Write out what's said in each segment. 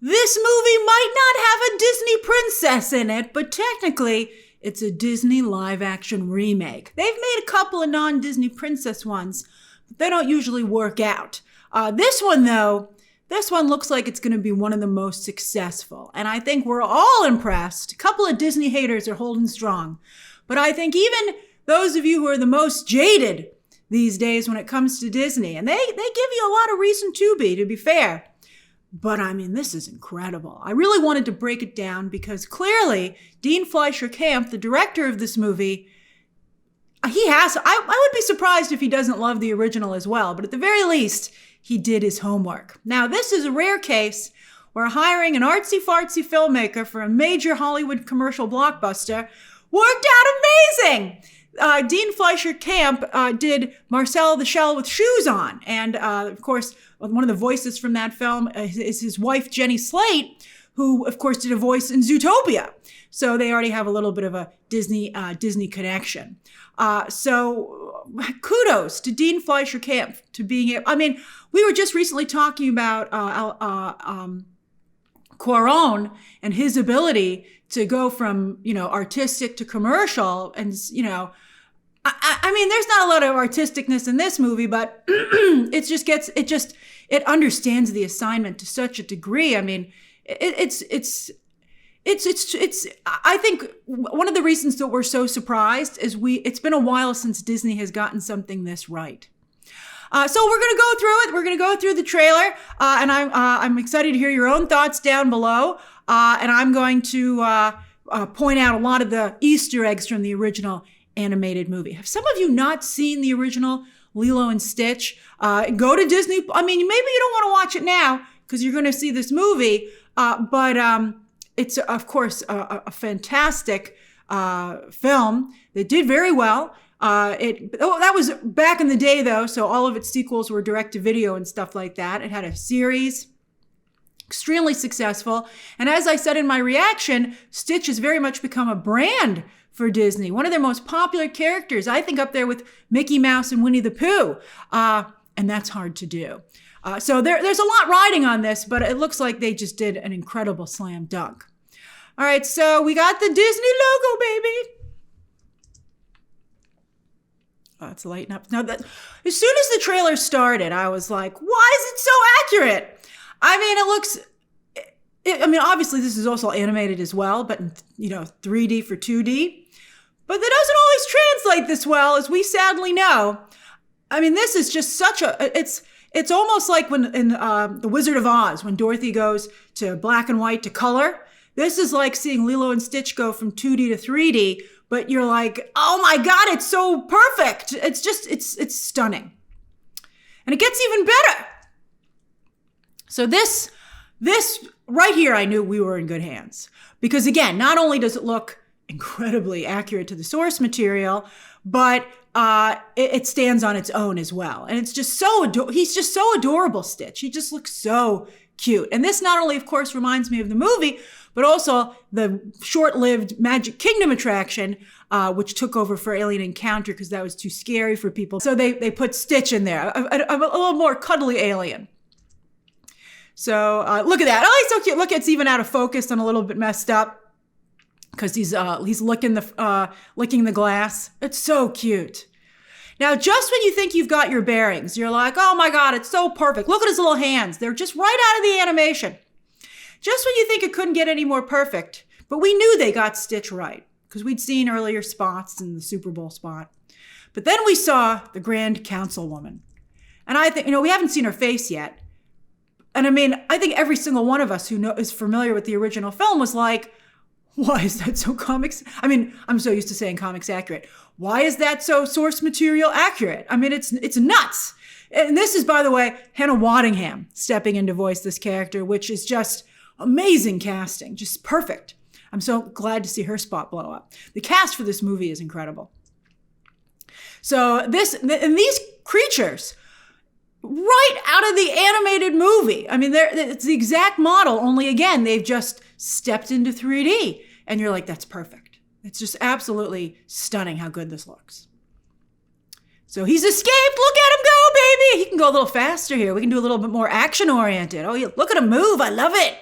this movie might not have a Disney princess in it, but technically it's a Disney live-action remake. They've made a couple of non-Disney princess ones, but they don't usually work out. This one, though, this one looks like it's going to be one of the most successful. And I think we're all impressed. A couple of Disney haters are holding strong. But I think even those of you who are the most jaded these days when it comes to Disney, and they give you a lot of reason to be fair. But I mean, this is incredible. I really wanted to break it down because clearly Dean Fleischer Camp, the director of this movie, I would be surprised if he doesn't love the original as well. But at the very least, he did his homework. Now, this is a rare case where hiring an artsy-fartsy filmmaker for a major Hollywood commercial blockbuster worked out amazing. Dean Fleischer Camp did Marcel the Shell with Shoes On. And of course, one of the voices from that film is his wife, Jenny Slate, who of course did a voice in Zootopia. So they already have a little bit of a Disney connection. So kudos to Dean Fleischer Camp to being able, I mean, we were just recently talking about Cuarón and his ability to go from, artistic to commercial. And, I mean, there's not a lot of artisticness in this movie, but it understands the assignment to such a degree. I mean, it's I think one of the reasons that we're so surprised is it's been a while since Disney has gotten something this right. So we're going to go through it. We're going to go through the trailer, and I'm excited to hear your own thoughts down below. And I'm going to point out a lot of the Easter eggs from the original animated movie. Have some of you not seen the original Lilo and Stitch? Go to Disney. I mean, maybe you don't want to watch it now because you're going to see this movie, but it's, of course, a fantastic film that did very well. That was back in the day, though, so all of its sequels were direct-to-video and stuff like that. It had a series, extremely successful. And as I said in my reaction, Stitch has very much become a brand for Disney. One of their most popular characters, I think up there with Mickey Mouse and Winnie the Pooh. And that's hard to do. So there's a lot riding on this, but it looks like they just did an incredible slam dunk. All right, so we got the Disney logo, baby. Let's lighten up. Now, as soon as the trailer started, I was like, why is it so accurate? I mean, it looks, obviously this is also animated as well, but, 3D for 2D. But that doesn't always translate this well, as we sadly know. I mean, this is just it's almost like when in The Wizard of Oz, when Dorothy goes to black and white to color. This is like seeing Lilo and Stitch go from 2D to 3D, but you're like, oh my God, it's so perfect. It's stunning. And it gets even better. So this right here, I knew we were in good hands. Because again, not only does it look incredibly accurate to the source material, but it stands on its own as well. And it's just he's just so adorable, Stitch. He just looks so cute. And this not only, of course, reminds me of the movie, but also the short-lived Magic Kingdom attraction, which took over for Alien Encounter because that was too scary for people. So they put Stitch in there, a little more cuddly alien. So look at that. Oh, he's so cute. Look, it's even out of focus and a little bit messed up because he's licking the glass. It's so cute. Now, just when you think you've got your bearings, you're like, oh my God, it's so perfect. Look at his little hands. They're just right out of the animation. Just when you think it couldn't get any more perfect, but we knew they got Stitch right because we'd seen earlier spots in the Super Bowl spot. But then we saw the Grand Councilwoman. And I think, we haven't seen her face yet. And I think every single one of us who is familiar with the original film was like, why is that so comics? I'm so used to saying comics accurate. Why is that so source material accurate? It's nuts. And this is, by the way, Hannah Waddingham stepping in to voice this character, which is just amazing casting, just perfect. I'm so glad to see her spot blow up. The cast for this movie is incredible. So these creatures, right out of the animated movie. It's the exact model, only again, they've just stepped into 3D. And you're like, that's perfect. It's just absolutely stunning how good this looks. So he's escaped. Look at him go, baby. He can go a little faster here. We can do a little bit more action-oriented. Oh, look at him move. I love it.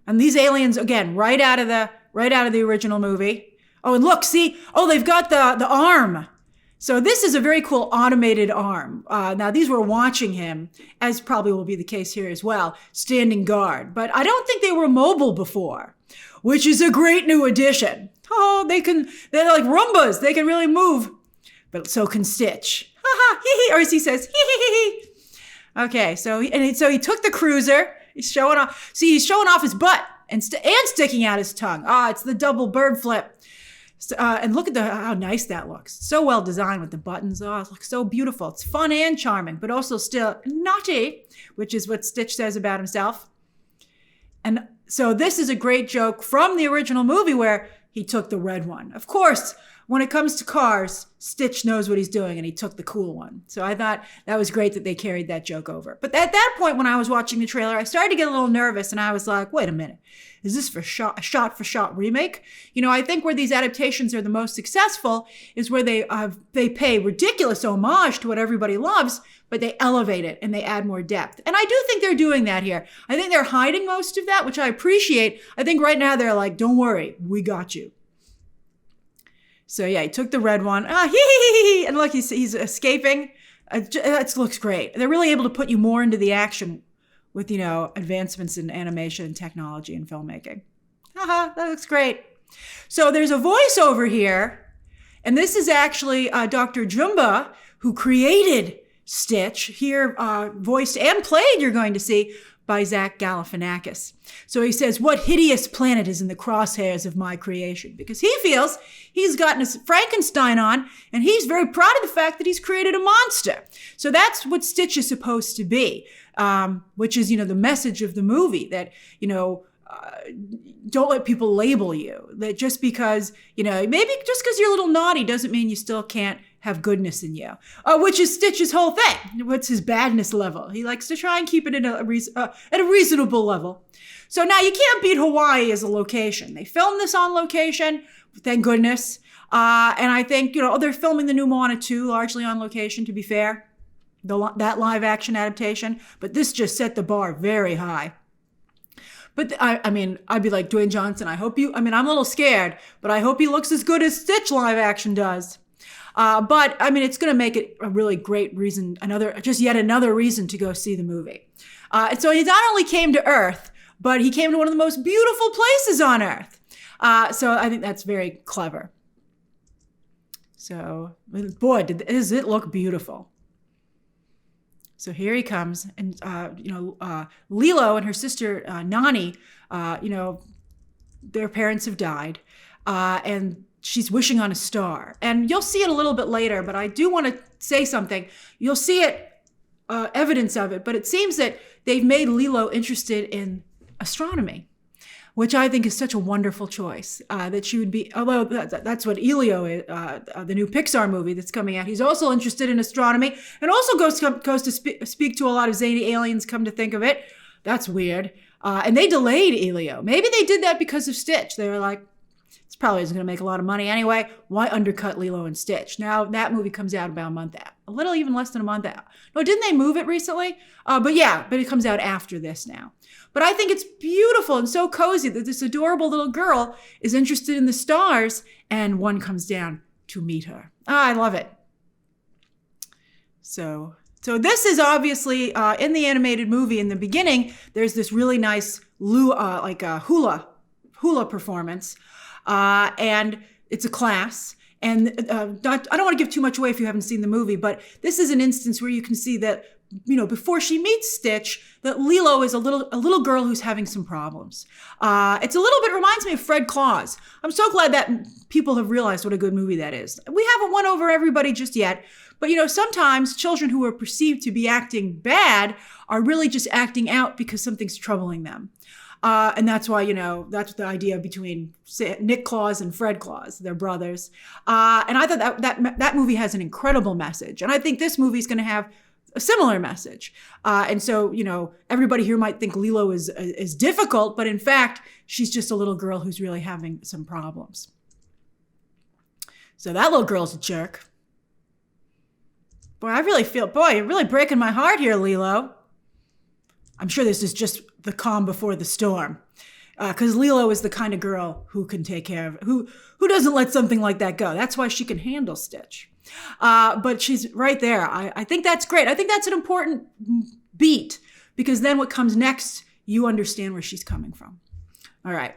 And these aliens, again, right out of the original movie. Oh, and look, see, oh, they've got the arm. So this is a very cool automated arm. Now, these were watching him, as probably will be the case here as well, standing guard. But I don't think they were mobile before, which is a great new addition. Oh, they're like Roombas. They can really move. But so can Stitch. Ha ha, hee hee. Or as he says, hee hee hee hee. Okay, so he took the cruiser. He's showing off. See, he's showing off his butt and sticking out his tongue. It's the double bird flip. And look at how nice that looks. So well designed with the buttons. It looks so beautiful. It's fun and charming, but also still naughty, which is what Stitch says about himself. And so this is a great joke from the original movie where he took the red one. Of course, when it comes to cars, Stitch knows what he's doing, and he took the cool one. So I thought that was great that they carried that joke over. But at that point, when I was watching the trailer, I started to get a little nervous, and I was like, wait a minute. Is this a shot-for-shot remake? I think where these adaptations are the most successful is where they pay ridiculous homage to what everybody loves, but they elevate it and they add more depth. And I do think they're doing that here. I think they're hiding most of that, which I appreciate. I think right now they're like, don't worry, we got you. So yeah, he took the red one. And look, he's escaping. It looks great. They're really able to put you more into the action with, advancements in animation and technology and filmmaking. That looks great. So there's a voiceover here, and this is actually Dr. Jumba, who created Stitch, here voiced and played, you're going to see, by Zach Galifianakis. So he says, what hideous planet is in the crosshairs of my creation? Because he feels he's gotten a Frankenstein on, and he's very proud of the fact that he's created a monster. So that's what Stitch is supposed to be, which is, the message of the movie, that, don't let people label you. That just because, maybe just because you're a little naughty doesn't mean you still can't have goodness in you, which is Stitch's whole thing. What's his badness level? He likes to try and keep it at a reasonable level. So now you can't beat Hawaii as a location. They filmed this on location, thank goodness. And I think, they're filming the new Moana 2 largely on location, to be fair, that live action adaptation. But this just set the bar very high. But I'd be like Dwayne Johnson. I'm a little scared, but I hope he looks as good as Stitch live action does. But it's going to make it a really great reason, yet another reason to go see the movie. And so he not only came to Earth, but he came to one of the most beautiful places on Earth. So I think that's very clever. So, boy, does it look beautiful. So here he comes, and Lilo and her sister Nani, their parents have died, and she's wishing on a star. And you'll see it a little bit later, but I do want to say something. You'll see it, evidence of it, but it seems that they've made Lilo interested in astronomy, which I think is such a wonderful choice, that she would be, although that's what Elio is, the new Pixar movie that's coming out. He's also interested in astronomy and also goes to speak to a lot of zany aliens, come to think of it. That's weird. And they delayed Elio. Maybe they did that because of Stitch. They were like, this probably isn't going to make a lot of money anyway. Why undercut Lilo and Stitch? Now that movie comes out about a month out. A little even less than a month out. No, didn't they move it recently? But it comes out after this now. But I think it's beautiful and so cozy that this adorable little girl is interested in the stars, and one comes down to meet her. I love it. So this is obviously in the animated movie. In the beginning, there's this really nice hula performance, and it's a class. And I don't want to give too much away if you haven't seen the movie, but this is an instance where you can see that, before she meets Stitch, that Lilo is a little girl who's having some problems. It's a little bit, reminds me of Fred Claus. I'm so glad that people have realized what a good movie that is. We haven't won over everybody just yet, but sometimes children who are perceived to be acting bad are really just acting out because something's troubling them. And that's why, that's the idea between Nick Claus and Fred Claus. They're brothers. And I thought that movie has an incredible message. And I think this movie is going to have a similar message. And so, everybody here might think Lilo is difficult, but in fact, she's just a little girl who's really having some problems. So that little girl's a jerk. Boy, you're really breaking my heart here, Lilo. I'm sure this is just the calm before the storm. Because Lilo is the kind of girl who can take care of, who doesn't let something like that go. That's why she can handle Stitch. But she's right there. I think that's great. I think that's an important beat, because then what comes next, you understand where she's coming from. All right.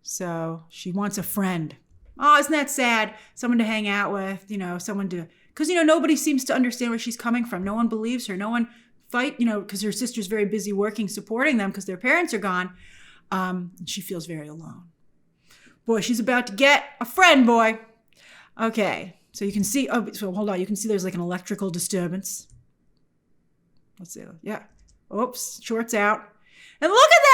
So she wants a friend. Oh, isn't that sad? Someone to hang out with, someone to, because, nobody seems to understand where she's coming from. No one believes her. No one because her sister's very busy working, supporting them because their parents are gone. She feels very alone. Boy, she's about to get a friend, boy. Okay, so you can see, hold on. You can see there's like an electrical disturbance. Let's see. Yeah. Oops, shorts out. And look at that.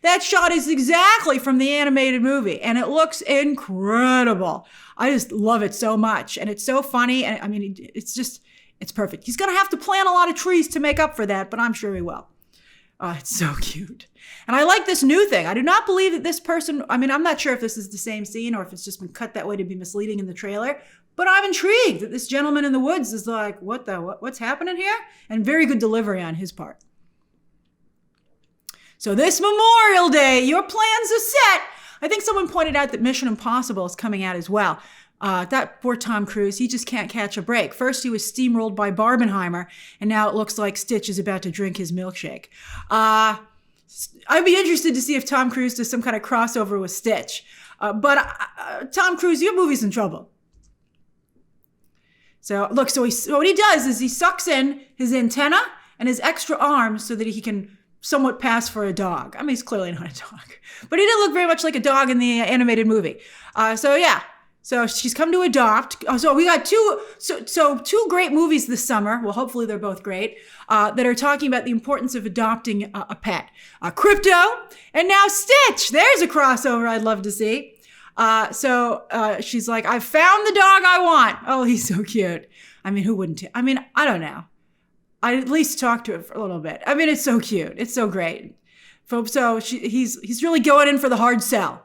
That shot is exactly from the animated movie. And it looks incredible. I just love it so much. And it's so funny. And I mean, it's perfect. He's going to have to plant a lot of trees to make up for that, but I'm sure he will. Oh, it's so cute. And I like this new thing. I do not believe that this person, I'm not sure if this is the same scene or if it's just been cut that way to be misleading in the trailer, but I'm intrigued that this gentleman in the woods is like, what's happening here? And very good delivery on his part. So this Memorial Day, your plans are set. I think someone pointed out that Mission Impossible is coming out as well. That poor Tom Cruise, he just can't catch a break. First, he was steamrolled by Barbenheimer, and now it looks like Stitch is about to drink his milkshake. I'd be interested to see if Tom Cruise does some kind of crossover with Stitch. But Tom Cruise, your movie's in trouble. So look, so what he does is he sucks in his antenna and his extra arms so that he can somewhat pass for a dog. I mean, he's clearly not a dog, but he did look very much like a dog in the animated movie. So she's come to adopt. So we got two great movies this summer. Well, hopefully they're both great, that are talking about the importance of adopting a pet. Crypto and now Stitch. There's a crossover I'd love to see. She's like, I found the dog I want. Oh, he's so cute. I mean, who wouldn't? I don't know. I'd at least talk to it for a little bit. I mean, it's so cute. It's so great. So he's really going in for the hard sell.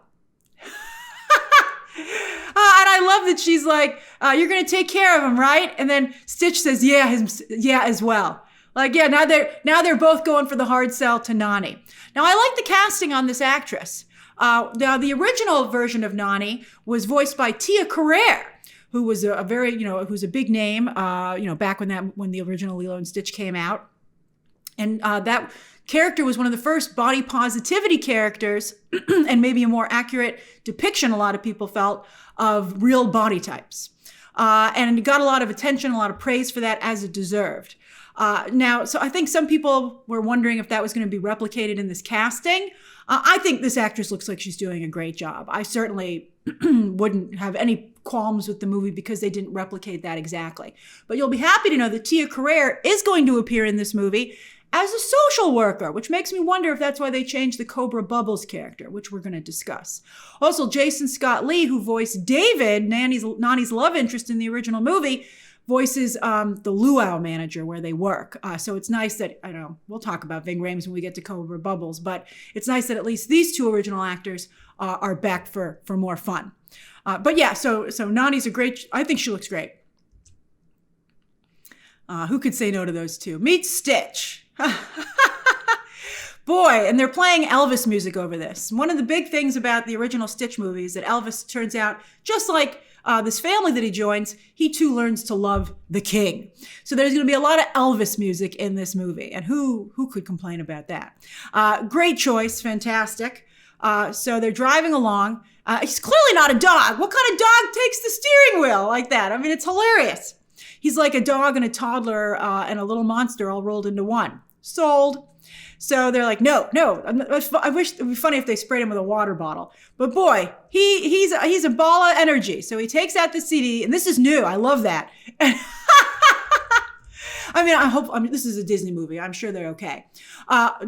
And I love that she's like, you're going to take care of him, right? And then Stitch says, yeah, as well. Like, yeah, now they're both going for the hard sell to Nani. Now, I like the casting on this actress. Now, the original version of Nani was voiced by Tia Carrere, who was who's a big name, back when the original Lilo and Stitch came out. And that character was one of the first body positivity characters and maybe a more accurate depiction, a lot of people felt, of real body types. And it got a lot of attention, a lot of praise for that, as it deserved. So I think some people were wondering if that was going to be replicated in this casting. I think this actress looks like she's doing a great job. I certainly wouldn't have any qualms with the movie because they didn't replicate that exactly. But you'll be happy to know that Tia Carrere is going to appear in this movie as a social worker, which makes me wonder if that's why they changed the Cobra Bubbles character, which we're going to discuss. Also, Jason Scott Lee, who voiced David, Nani's love interest in the original movie, voices the luau manager where they work. So it's nice that, I don't know, we'll talk about Ving Rhames when we get to Cobra Bubbles, but it's nice that at least these two original actors are back for more fun. So Nani's I think she looks great. Who could say no to those two? Meet Stitch. Boy, and they're playing Elvis music over this. One of the big things about the original Stitch movie is that Elvis turns out, just like this family that he joins, he too learns to love the king. So there's going to be a lot of Elvis music in this movie. And who could complain about that? Great choice. Fantastic. So they're driving along. He's clearly not a dog. What kind of dog takes the steering wheel like that? I mean, it's hilarious. He's like a dog and a toddler and a little monster all rolled into one. Sold. So they're like, no. I wish it would be funny if they sprayed him with a water bottle. But boy, he's a ball of energy. So he takes out the CD, and this is new. I love that. This is a Disney movie. I'm sure they're okay.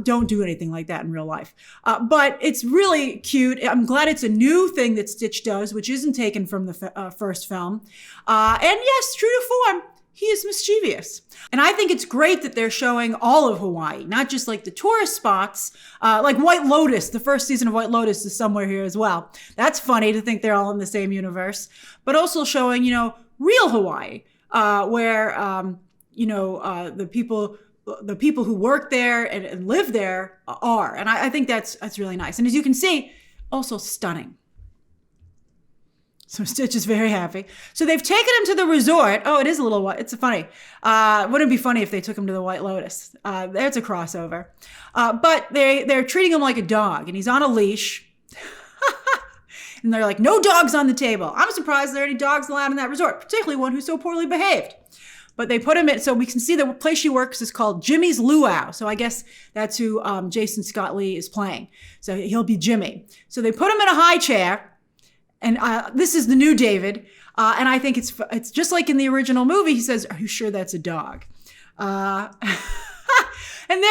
Don't do anything like that in real life. But it's really cute. I'm glad it's a new thing that Stitch does, which isn't taken from the first film. And yes, true to form, he is mischievous. And I think it's great that they're showing all of Hawaii, not just like the tourist spots, like White Lotus. The first season of White Lotus is somewhere here as well. That's funny to think they're all in the same universe, but also showing, real Hawaii, where, the people the people who work there and live there are. And I think that's really nice. And as you can see, also stunning. So Stitch is very happy. So they've taken him to the resort. Oh, it is a little white. It's funny. Wouldn't it be funny if they took him to the White Lotus? There's a crossover. But they're treating him like a dog, and he's on a leash. And they're like, no dogs on the table. I'm surprised there are any dogs allowed in that resort, particularly one who's so poorly behaved. But they put him in, so we can see the place she works is called Jimmy's Luau. So I guess that's who Jason Scott Lee is playing. So he'll be Jimmy. So they put him in a high chair. And this is the new David. And I think it's just like in the original movie. He says, are you sure that's a dog? And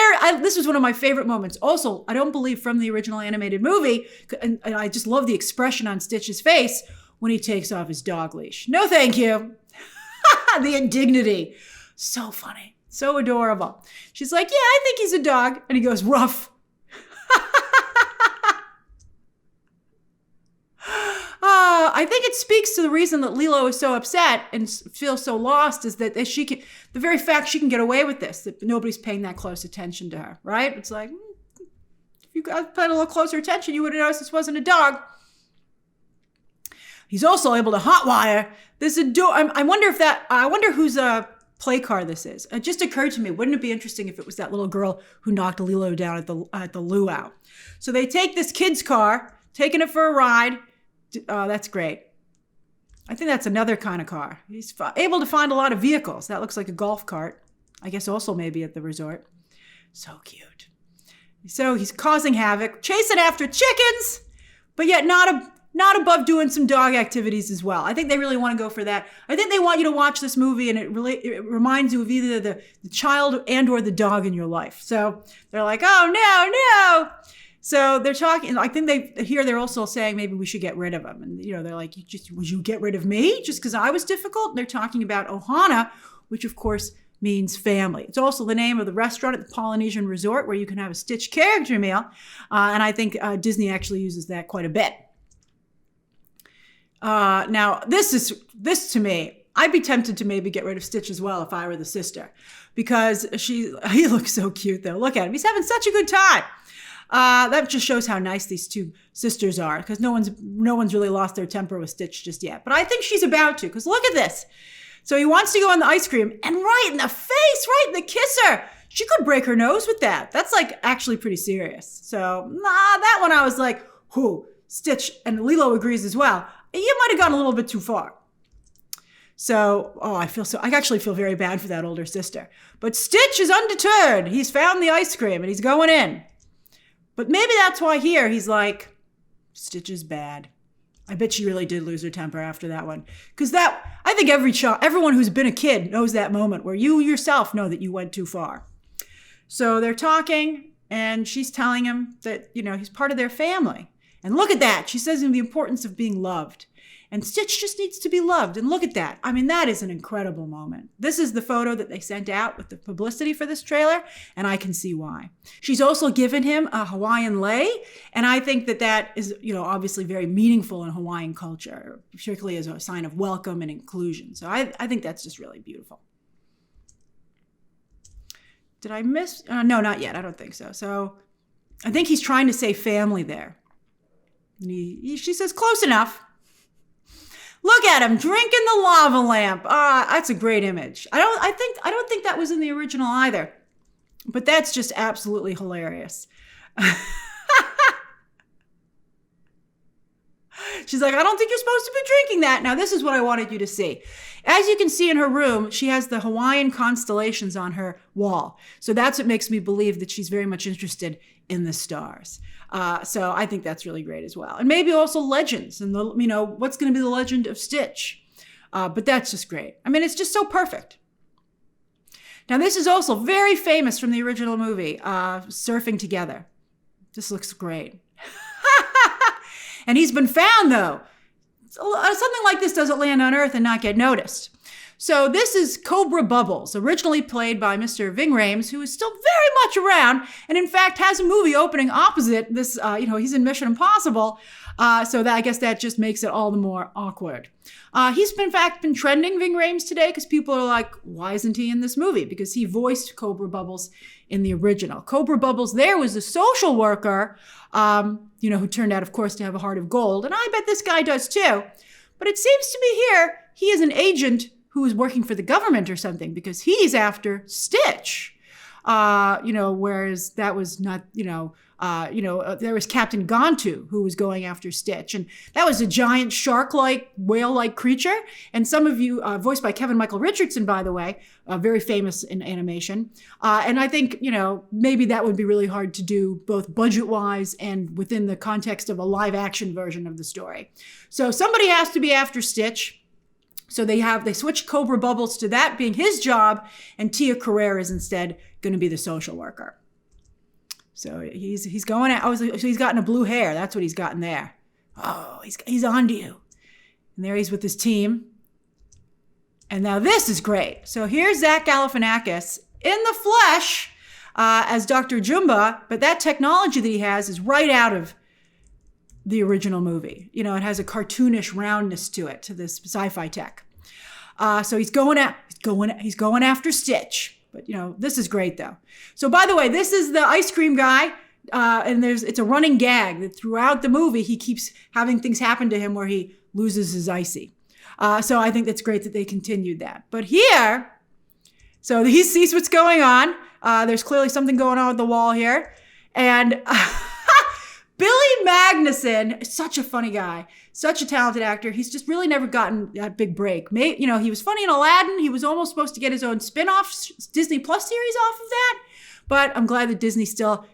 this was one of my favorite moments. Also, I don't believe from the original animated movie, and I just love the expression on Stitch's face when he takes off his dog leash. No, thank you. The indignity. So funny. So adorable. She's like, yeah, I think he's a dog. And he goes, ruff. I think it speaks to the reason that Lilo is so upset and feels so lost is that the very fact she can get away with this, that nobody's paying that close attention to her, right? It's like, if you guys paid a little closer attention, you would have noticed this wasn't a dog. He's also able to hotwire this I wonder whose play car this is. It just occurred to me, wouldn't it be interesting if it was that little girl who knocked Lilo down at the luau? So they take this kid's car, taking it for a ride. That's great. I think that's another kind of car. He's able to find a lot of vehicles. That looks like a golf cart. I guess also maybe at the resort. So cute. So he's causing havoc, chasing after chickens, but yet not above doing some dog activities as well. I think they really want to go for that. I think they want you to watch this movie and it reminds you of either the child and or the dog in your life. So they're like, oh, no. So they're talking, I think they're also saying maybe we should get rid of him. And, they're like, would you get rid of me just because I was difficult? And they're talking about Ohana, which of course means family. It's also the name of the restaurant at the Polynesian Resort where you can have a Stitch character meal. And I think Disney actually uses that quite a bit. Now, this to me, I'd be tempted to maybe get rid of Stitch as well if I were the sister. Because he looks so cute though. Look at him. He's having such a good time. That just shows how nice these two sisters are, because no one's really lost their temper with Stitch just yet. But I think she's about to, because look at this. So he wants to go on the ice cream, and right in the face, right in the kisser. She could break her nose with that. That's like actually pretty serious. So that one I was like, whoo, Stitch, and Lilo agrees as well. You might have gone a little bit too far. So, I actually feel very bad for that older sister. But Stitch is undeterred. He's found the ice cream and he's going in. But maybe that's why here he's like, Stitch is bad. I bet she really did lose her temper after that one. Because I think everyone who's been a kid knows that moment where you yourself know that you went too far. So they're talking and she's telling him that, he's part of their family. And look at that. She says the importance of being loved. And Stitch just needs to be loved. And look at that. I mean, that is an incredible moment. This is the photo that they sent out with the publicity for this trailer, and I can see why. She's also given him a Hawaiian lei, and I think that is, obviously very meaningful in Hawaiian culture, particularly as a sign of welcome and inclusion. So I think that's just really beautiful. Did I miss? No, not yet. I don't think so. So I think he's trying to say family there. And she says, close enough. Look at him drinking the lava lamp. That's a great image. I don't think that was in the original either. But that's just absolutely hilarious. She's like, I don't think you're supposed to be drinking that. Now, this is what I wanted you to see. As you can see in her room, she has the Hawaiian constellations on her wall. So that's what makes me believe that she's very much interested in the stars. So I think that's really great as well. And maybe also legends and, what's going to be the legend of Stitch. But that's just great. I mean, it's just so perfect. Now, this is also very famous from the original movie, Surfing Together. This looks great. And he's been found, though. Something like this doesn't land on Earth and not get noticed. So this is Cobra Bubbles, originally played by Mr. Ving Rhames, who is still very much around, and in fact has a movie opening opposite this. He's in Mission Impossible, so that I guess that just makes it all the more awkward. He's in fact been trending, Ving Rhames, today, because people are like, why isn't he in this movie? Because he voiced Cobra Bubbles in the original. Cobra Bubbles there was a social worker, who turned out, of course, to have a heart of gold, and I bet this guy does too. But it seems to me here he is an agent who is working for the government or something, because he's after Stitch. Whereas that was not, there was Captain Gantu who was going after Stitch. And that was a giant shark-like, whale-like creature. And some of you, voiced by Kevin Michael Richardson, by the way, very famous in animation. And I think, maybe that would be really hard to do both budget-wise and within the context of a live-action version of the story. So somebody has to be after Stitch. So they switched Cobra Bubbles to that being his job, and Tia Carrere is instead going to be the social worker. So he's going out. Oh, so he's gotten a blue hair. That's what he's gotten there. Oh, he's on to you. And there he's with his team. And now this is great. So here's Zach Galifianakis in the flesh as Dr. Jumba, but that technology that he has is right out of the original movie. It has a cartoonish roundness to it, to this sci-fi tech. So he's going after Stitch. But this is great though. So by the way, this is the ice cream guy, and it's a running gag that throughout the movie he keeps having things happen to him where he loses his icy. So I think that's great that they continued that. But here, so he sees what's going on. There's clearly something going on with the wall here, and Billy Magnuson is such a funny guy, such a talented actor. He's just really never gotten that big break. He was funny in Aladdin. He was almost supposed to get his own spin-off Disney Plus series off of that. But I'm glad that Disney still,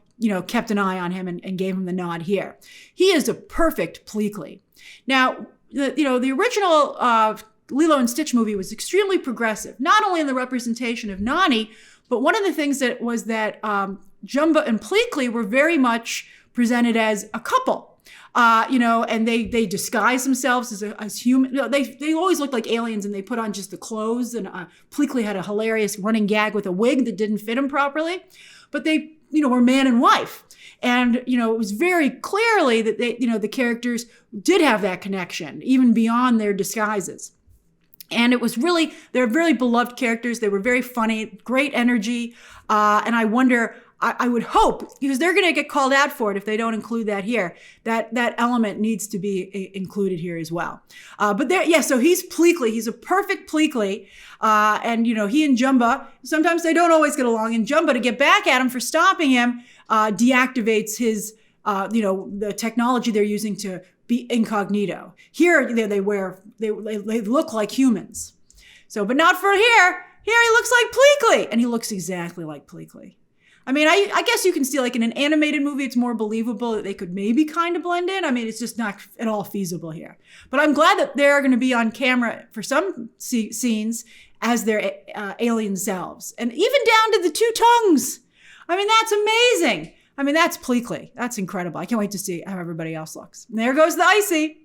kept an eye on him and gave him the nod here. He is a perfect Pleakley. Now, the original Lilo and Stitch movie was extremely progressive, not only in the representation of Nani, but one of the things that was that Jumba and Pleakley were very much presented as a couple, and they disguise themselves as human. They always looked like aliens, and they put on just the clothes. And Pleakley had a hilarious running gag with a wig that didn't fit him properly, but they, were man and wife. And, it was very clearly that they, the characters did have that connection, even beyond their disguises. And it was really, they're very beloved characters. They were very funny, great energy. And I wonder, I would hope, because they're going to get called out for it if they don't include that here, that element needs to be included here as well. So he's Pleakley. He's a perfect Pleakley. And, he and Jumba, sometimes they don't always get along. And Jumba, to get back at him for stopping him, deactivates his, the technology they're using to be incognito. Here, they look like humans. So, but not for here. Here he looks like Pleakley. And he looks exactly like Pleakley. I mean, I guess you can see, like in an animated movie, it's more believable that they could maybe kind of blend in. I mean, it's just not at all feasible here. But I'm glad that they're going to be on camera for some scenes as their alien selves. And even down to the two tongues. I mean, that's amazing. I mean, that's Pleakley. That's incredible. I can't wait to see how everybody else looks. And there goes the icy.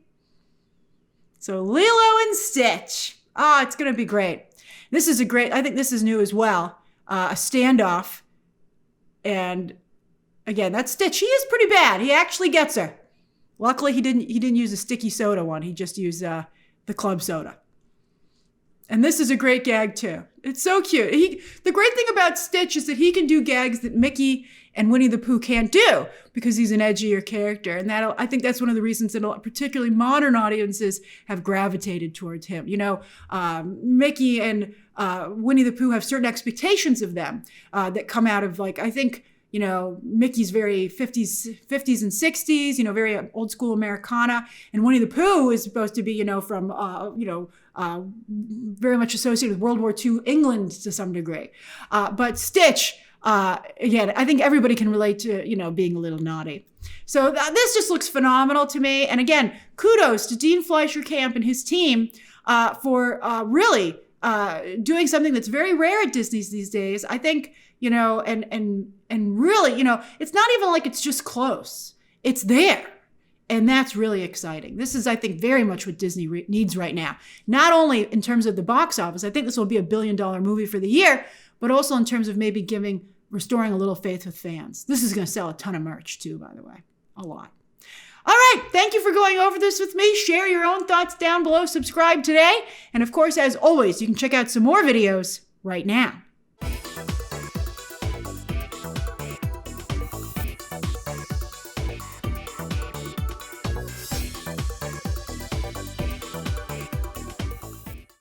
So Lilo and Stitch. It's going to be great. I think this is new as well. A standoff. And again, that Stitch, he is pretty bad. He actually gets her. Luckily, he didn't use a sticky soda one. He just used the club soda. And this is a great gag too. It's so cute. The great thing about Stitch is that he can do gags that Mickey and Winnie the Pooh can't do because he's an edgier character. And I think that's one of the reasons that particularly modern audiences have gravitated towards him. Mickey and Winnie the Pooh have certain expectations of them that come out of, like, I think, Mickey's very 50s and 60s, very old school Americana. And Winnie the Pooh is supposed to be, from, very much associated with World War II England to some degree. But Stitch, again, I think everybody can relate to, being a little naughty. So this just looks phenomenal to me. And again, kudos to Dean Fleischer Camp and his team for really doing something that's very rare at Disney's these days. I think, and really, it's not even like it's just close. It's there. And that's really exciting. This is, I think, very much what Disney needs right now. Not only in terms of the box office, I think this will be $1 billion movie for the year, but also in terms of maybe restoring a little faith with fans. This is going to sell a ton of merch too, by the way. A lot. All right. Thank you for going over this with me. Share your own thoughts down below. Subscribe today. And of course, as always, you can check out some more videos right now.